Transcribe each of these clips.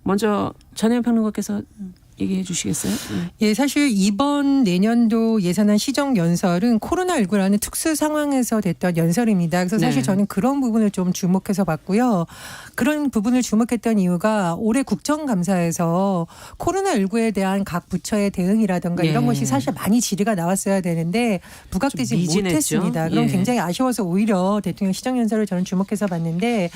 먼저 전혜연 평론가께서 얘기해 주시겠어요? 예, 사실 이번 내년도 예산안 시정 연설은 코로나19라는 특수 상황에서 됐던 연설입니다. 그래서 사실 저는 그런 부분을 좀 주목해서 봤고요. 그런 부분을 주목했던 이유가 올해 국정감사에서 코로나19에 대한 각 부처의 대응이라든가 이런 것이 사실 많이 질의가 나왔어야 되는데 부각되지 못했습니다. 그럼 굉장히 아쉬워서 오히려 대통령 시정 연설을 저는 주목해서 봤는데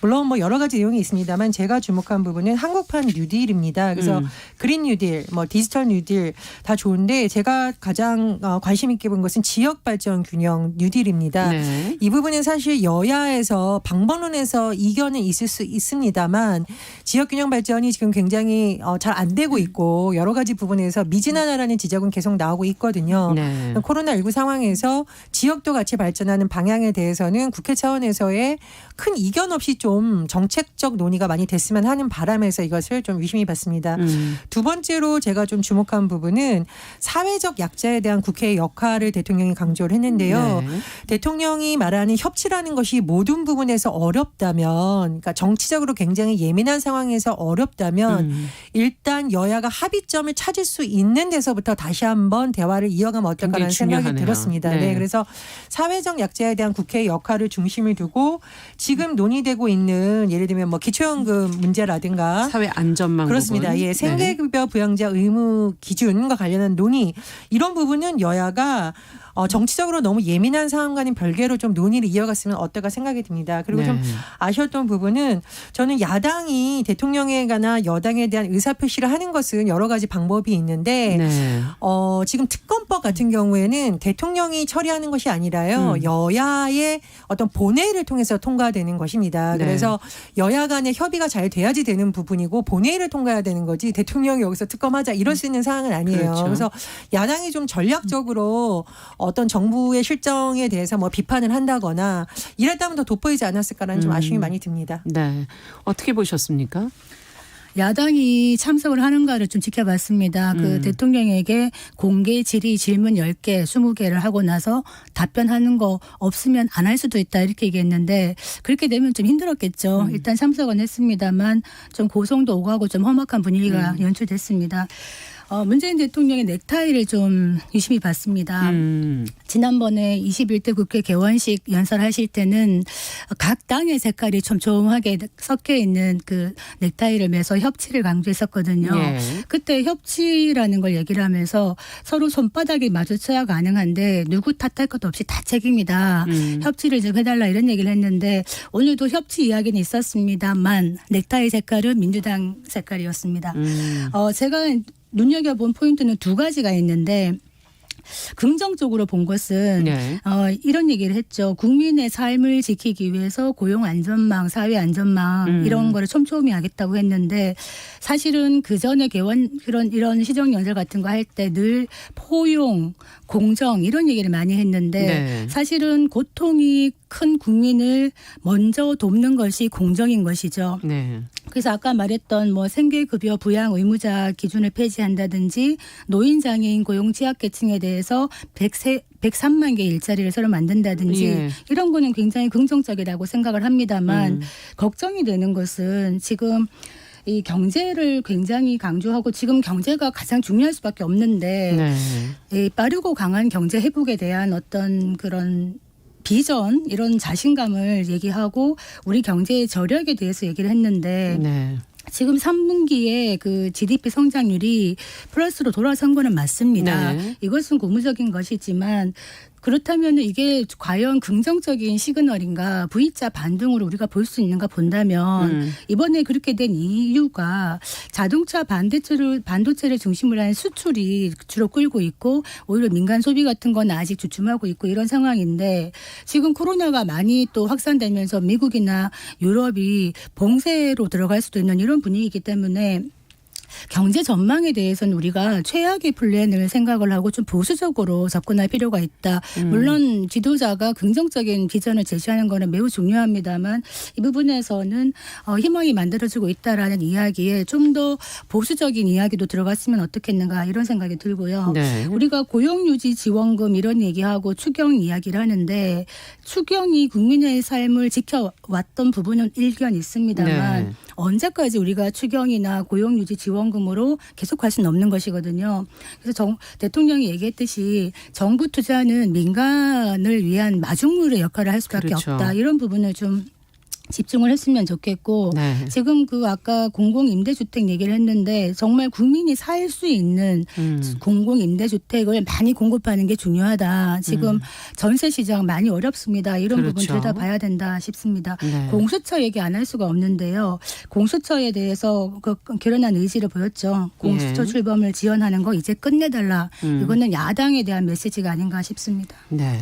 물론 뭐 여러 가지 내용이 있습니다만 제가 주목한 부분은 한국판 뉴딜입니다. 그래서 그린 뉴딜, 뭐 디지털 뉴딜 다 좋은데 제가 가장 관심 있게 본 것은 지역 발전 균형 뉴딜입니다. 이 부분은 사실 여야에서 방법론에서 이견은 있을 수 있습니다만 지역 균형 발전이 지금 굉장히 잘 안 되고 있고 여러 가지 부분에서 미진하다라는 지적은 계속 나오고 있거든요. 코로나19 상황에서 지역도 같이 발전하는 방향에 대해서는 국회 차원에서의 큰 이견 없이 좀 정책적 논의가 많이 됐으면 하는 바람에서 이것을 좀 유심히 봤습니다. 두 번째로 제가 좀 주목한 부분은 사회적 약자에 대한 국회의 역할을 대통령이 강조를 했는데요. 대통령이 말하는 협치라는 것이 모든 부분에서 어렵다면 그러니까 정치적으로 굉장히 예민한 상황에서 어렵다면 일단 여야가 합의점을 찾을 수 있는 데서부터 다시 한번 대화를 이어가면 어떨까라는 생각이 들었습니다. 그래서 사회적 약자에 대한 국회의 역할을 중심을 두고 지금 논의되고 있는 예를 들면 뭐 기초연금 문제라든가 사회 안전망 그렇습니다. 부분. 예, 생계급여 부양자 의무 기준과 관련한 논의 이런 부분은 여야가 정치적으로 너무 예민한 상황과는 별개로 좀 논의를 이어갔으면 어떨까 생각이 듭니다. 그리고 좀 아쉬웠던 부분은 저는 야당이 대통령에 관한 여당에 대한 의사표시를 하는 것은 여러 가지 방법이 있는데 지금 특검법 같은 경우에는 대통령이 처리하는 것이 아니라요. 여야의 어떤 본회의를 통해서 통과되는 것입니다. 그래서 여야 간의 협의가 잘 돼야지 되는 부분이고 본회의를 통과해야 되는 거지 대통령이 여기서 특검하자 이럴 수 있는 상황은 아니에요. 그래서 야당이 좀 전략적으로 어떤 정부의 실정에 대해서 뭐 비판을 한다거나 이랬다면 더 돋보이지 않았을까라는 좀 아쉬움이 많이 듭니다. 네. 어떻게 보셨습니까? 야당이 참석을 하는가를 좀 지켜봤습니다. 그 대통령에게 공개 질의 질문 10개, 20개를 하고 나서 답변하는 거 없으면 안 할 수도 있다 이렇게 얘기했는데 그렇게 되면 좀 힘들었겠죠. 일단 참석은 했습니다만 좀 고성도 오가고 좀 험악한 분위기가 연출됐습니다. 문재인 대통령의 넥타이를 좀 유심히 봤습니다. 지난번에 21대 국회 개원식 연설하실 때는 각 당의 색깔이 좀 조용하게 섞여 있는 그 넥타이를 매서 협치를 강조했었거든요. 그때 협치라는 걸 얘기를 하면서 서로 손바닥이 마주쳐야 가능한데 누구 탓할 것도 없이 다 책임이다. 협치를 좀 해달라 이런 얘기를 했는데 오늘도 협치 이야기는 있었습니다만 넥타이 색깔은 민주당 색깔이었습니다. 제가 눈여겨본 포인트는 두 가지가 있는데 긍정적으로 본 것은 이런 얘기를 했죠. 국민의 삶을 지키기 위해서 고용 안전망, 사회 안전망 이런 거를 촘촘히 하겠다고 했는데 사실은 그 전에 이런 시정 연설 같은 거 할 때 늘 포용, 공정 이런 얘기를 많이 했는데 사실은 고통이 큰 국민을 먼저 돕는 것이 공정인 것이죠. 그래서 아까 말했던 뭐 생계급여 부양 의무자 기준을 폐지한다든지 노인 장애인 고용 취약계층에 대해서 103만 개 일자리를 새로 만든다든지 이런 거는 굉장히 긍정적이라고 생각을 합니다만 걱정이 되는 것은 지금 이 경제를 굉장히 강조하고 지금 경제가 가장 중요할 수밖에 없는데 이 빠르고 강한 경제 회복에 대한 어떤 그런 비전 이런 자신감을 얘기하고 우리 경제의 저력에 대해서 얘기를 했는데 지금 3분기에 그 GDP 성장률이 플러스로 돌아선 거는 맞습니다. 이것은 고무적인 것이지만 그렇다면 이게 과연 긍정적인 시그널인가 V자 반등으로 우리가 볼 수 있는가 본다면 이번에 그렇게 된 이유가 자동차 반도체를 중심으로 한 수출이 주로 끌고 있고 오히려 민간 소비 같은 건 아직 주춤하고 있고 이런 상황인데 지금 코로나가 많이 또 확산되면서 미국이나 유럽이 봉쇄로 들어갈 수도 있는 이런 분위기이기 때문에 경제 전망에 대해서는 우리가 최악의 플랜을 생각을 하고 좀 보수적으로 접근할 필요가 있다. 물론 지도자가 긍정적인 비전을 제시하는 것은 매우 중요합니다만 이 부분에서는 희망이 만들어지고 있다라는 이야기에 좀 더 보수적인 이야기도 들어갔으면 어떻겠는가 이런 생각이 들고요. 우리가 고용유지 지원금 이런 얘기하고 추경 이야기를 하는데 추경이 국민의 삶을 지켜왔던 부분은 일견 있습니다만 언제까지 우리가 추경이나 고용유지 지원금으로 계속할 수는 없는 것이거든요. 그래서 대통령이 얘기했듯이 정부 투자는 민간을 위한 마중물의 역할을 할 수밖에 그렇죠. 없다. 이런 부분을 좀 집중을 했으면 좋겠고 네. 지금 아까 공공임대주택 얘기를 했는데 정말 국민이 살 수 있는 공공임대주택을 많이 공급하는 게 중요하다. 지금 전세 시장 많이 어렵습니다. 이런 부분 그렇죠. 들여다봐야 된다 싶습니다. 네. 공수처 얘기 안 할 수가 없는데요. 공수처에 대해서 결연한 의지를 보였죠. 공수처 예. 출범을 지원하는 거 이제 끝내달라. 이거는 야당에 대한 메시지가 아닌가 싶습니다. 네.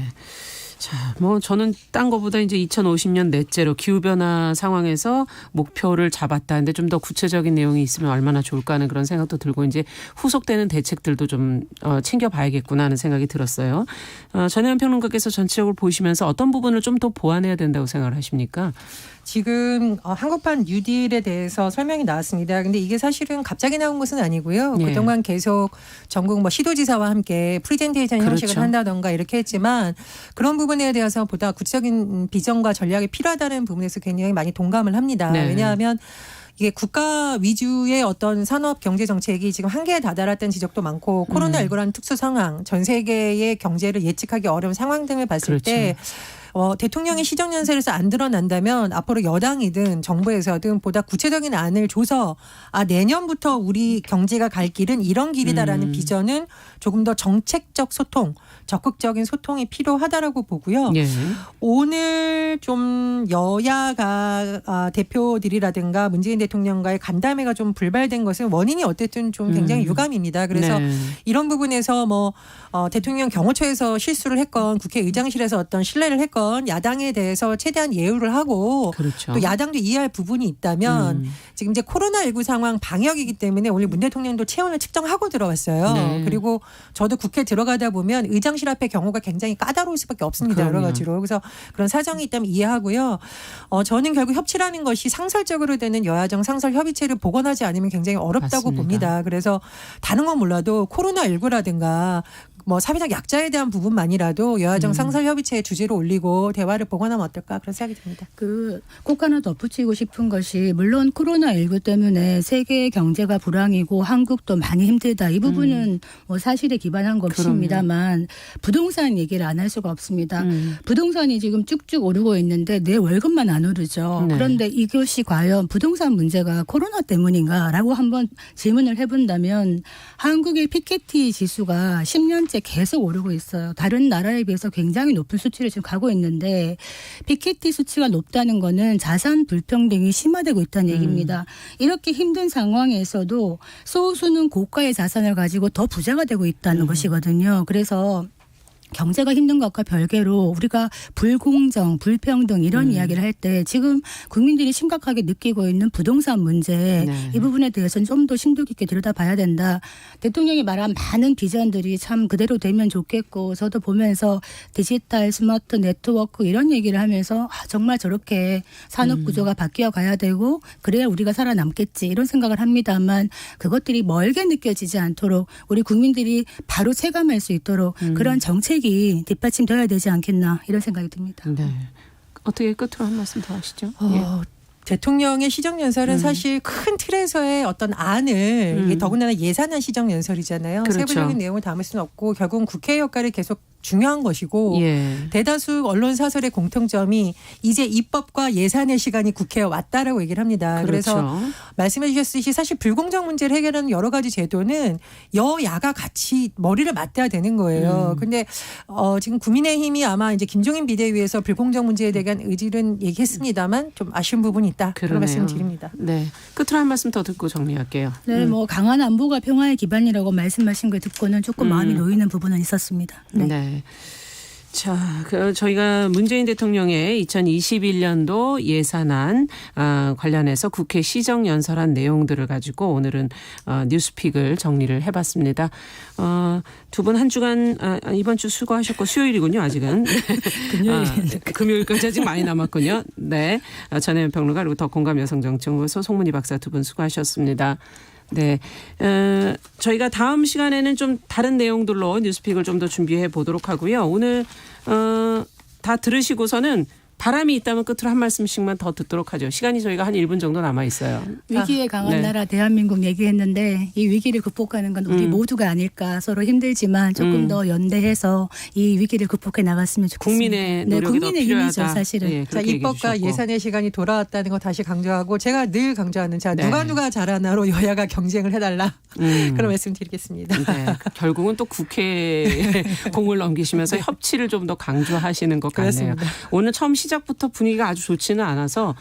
자, 뭐 저는 딴 거보다 이제 2050년 넷째로 기후변화 상황에서 목표를 잡았다는데 좀 더 구체적인 내용이 있으면 얼마나 좋을까 하는 그런 생각도 들고 이제 후속되는 대책들도 좀 챙겨봐야겠구나 하는 생각이 들었어요. 전혜연 평론가께서 전체적으로 보시면서 어떤 부분을 좀 더 보완해야 된다고 생각을 하십니까? 지금 한국판 뉴딜에 대해서 설명이 나왔습니다. 근데 이게 사실은 갑자기 나온 것은 아니고요. 예. 그동안 계속 전국 시도지사와 함께 프리젠테이션 형식을 그렇죠. 한다던가 이렇게 했지만 그런 부분에 대해서 보다 구체적인 비전과 전략이 필요하다는 부분에서 굉장히 많이 동감을 합니다. 네. 왜냐하면 이게 국가 위주의 어떤 산업 경제 정책이 지금 한계에 다다랐다는 지적도 많고 코로나19라는 특수 상황, 전 세계의 경제를 예측하기 어려운 상황 등을 봤을 그렇죠. 때 대통령의 시정연설에서 안 드러난다면 앞으로 여당이든 정부에서든 보다 구체적인 안을 줘서 내년부터 우리 경제가 갈 길은 이런 길이다라는 비전은 조금 더 정책적 소통, 적극적인 소통이 필요하다라고 보고요. 예. 오늘 좀 여야가 대표들이라든가 문재인 대통령과의 간담회가 좀 불발된 것은 원인이 어쨌든 좀 굉장히 유감입니다. 그래서 네. 이런 부분에서 대통령 경호처에서 실수를 했건 국회의장실에서 어떤 신뢰를 했건 야당에 대해서 최대한 예우를 하고 그렇죠. 또 야당도 이해할 부분이 있다면 지금 이제 코로나19 상황 방역이기 때문에 오늘 문 대통령도 체온을 측정하고 들어왔어요. 네. 그리고 저도 국회 들어가다 보면 의장실 앞에 경우가 굉장히 까다로울 수밖에 없습니다. 그럼요. 여러 가지로. 그래서 그런 사정이 있다면 이해하고요. 저는 결국 협치라는 것이 상설적으로 되는 여야정 상설 협의체를 복원하지 않으면 굉장히 어렵다고 맞습니다. 봅니다. 그래서 다른 건 몰라도 코로나19라든가 사회적 약자에 대한 부분만이라도 여야정 상설협의체의 주제로 올리고 대화를 복원하면 어떨까 그런 생각이 듭니다. 꼭 하나 덧붙이고 싶은 것이 물론 코로나19 때문에 세계 경제가 불황이고 한국도 많이 힘들다. 이 부분은 사실에 기반한 것입니다만 부동산 얘기를 안 할 수가 없습니다. 부동산이 지금 쭉쭉 오르고 있는데 내 월급만 안 오르죠. 네. 그런데 이것이 과연 부동산 문제가 코로나 때문인가라고 한번 질문을 해본다면 한국의 피케티 지수가 10년째 계속 오르고 있어요. 다른 나라에 비해서 굉장히 높은 수치를 지금 가고 있는데 피케티 수치가 높다는 거는 자산 불평등이 심화되고 있다는 얘기입니다. 이렇게 힘든 상황에서도 소수는 고가의 자산을 가지고 더 부자가 되고 있다는 것이거든요. 그래서 경제가 힘든 것과 별개로 우리가 불공정, 불평등 이런 이야기를 할 때 지금 국민들이 심각하게 느끼고 있는 부동산 문제 네. 이 부분에 대해서는 좀 더 심도 깊게 들여다봐야 된다. 대통령이 말한 많은 비전들이 참 그대로 되면 좋겠고 저도 보면서 디지털, 스마트, 네트워크 이런 얘기를 하면서 정말 저렇게 산업 구조가 바뀌어 가야 되고 그래야 우리가 살아남겠지 이런 생각을 합니다만 그것들이 멀게 느껴지지 않도록 우리 국민들이 바로 체감할 수 있도록 그런 정책이 뒷받침되어야 되지 않겠나 이런 생각이 듭니다. 네. 어떻게 끝으로 한 말씀 더 하시죠? 대통령의 시정연설은 사실 큰 틀에서의 어떤 안을 이게 더군다나 예산안 시정연설이잖아요. 그렇죠. 세부적인 내용을 담을 수는 없고 결국은 국회 역할이 계속 중요한 것이고 예. 대다수 언론 사설의 공통점이 이제 입법과 예산의 시간이 국회에 왔다라고 얘기를 합니다. 그렇죠. 그래서 말씀해 주셨듯이 사실 불공정 문제를 해결하는 여러 가지 제도는 여야가 같이 머리를 맞대야 되는 거예요. 근데 지금 국민의힘이 아마 이제 김종인 비대위에서 불공정 문제에 대한 의지는 얘기했습니다만 좀 아쉬운 부분이 있다. 그런 말씀 드립니다. 네. 끝으로 한 말씀 더 듣고 정리할게요. 네, 강한 안보가 평화의 기반이라고 말씀하신 걸 듣고는 조금 마음이 놓이는 부분은 있었습니다. 네. 네. 자, 저희가 문재인 대통령의 2021년도 예산안 관련해서 국회 시정연설한 내용들을 가지고 오늘은 뉴스픽을 정리를 해봤습니다. 두 분 한 주간 이번 주 수고하셨고 수요일이군요 아직은. 금요일까지 아직 많이 남았군요. 네, 전혜연 평론가 그리고 더 공감 여성정치연구소 송문희 박사 두 분 수고하셨습니다. 네, 저희가 다음 시간에는 좀 다른 내용들로 뉴스픽을 좀 더 준비해 보도록 하고요. 오늘 다 들으시고서는 바람이 있다면 끝으로 한 말씀씩만 더 듣도록 하죠. 시간이 저희가 한 1분 정도 남아 있어요. 위기에 강한 네. 나라 대한민국 얘기했는데 이 위기를 극복하는 건 우리 모두가 아닐까. 서로 힘들지만 조금 더 연대해서 이 위기를 극복해 나갔으면 좋겠습니다. 국민의 노력이 더 국민의 필요하다. 힘이죠, 사실은. 예, 자, 그렇게 얘기해 입법과 주셨고. 예산의 시간이 돌아왔다는 거 다시 강조하고 제가 늘 강조하는 자 네. 누가 잘하나로 여야가 경쟁을 해달라 그런 말씀드리겠습니다. 네, 결국은 또 국회에 공을 넘기시면서 협치를 좀 더 강조하시는 것 같네요. 그렇습니다. 오늘 처음 시작부터 분위기가 아주 좋지는 않아서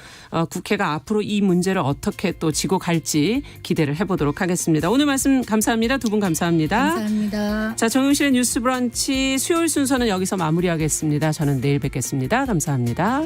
국회가 앞으로 이 문제를 어떻게 또 지고 갈지 기대를 해보도록 하겠습니다. 오늘 말씀 감사합니다. 두 분 감사합니다. 감사합니다. 자, 정용실의 뉴스 브런치 수요일 순서는 여기서 마무리하겠습니다. 저는 내일 뵙겠습니다. 감사합니다.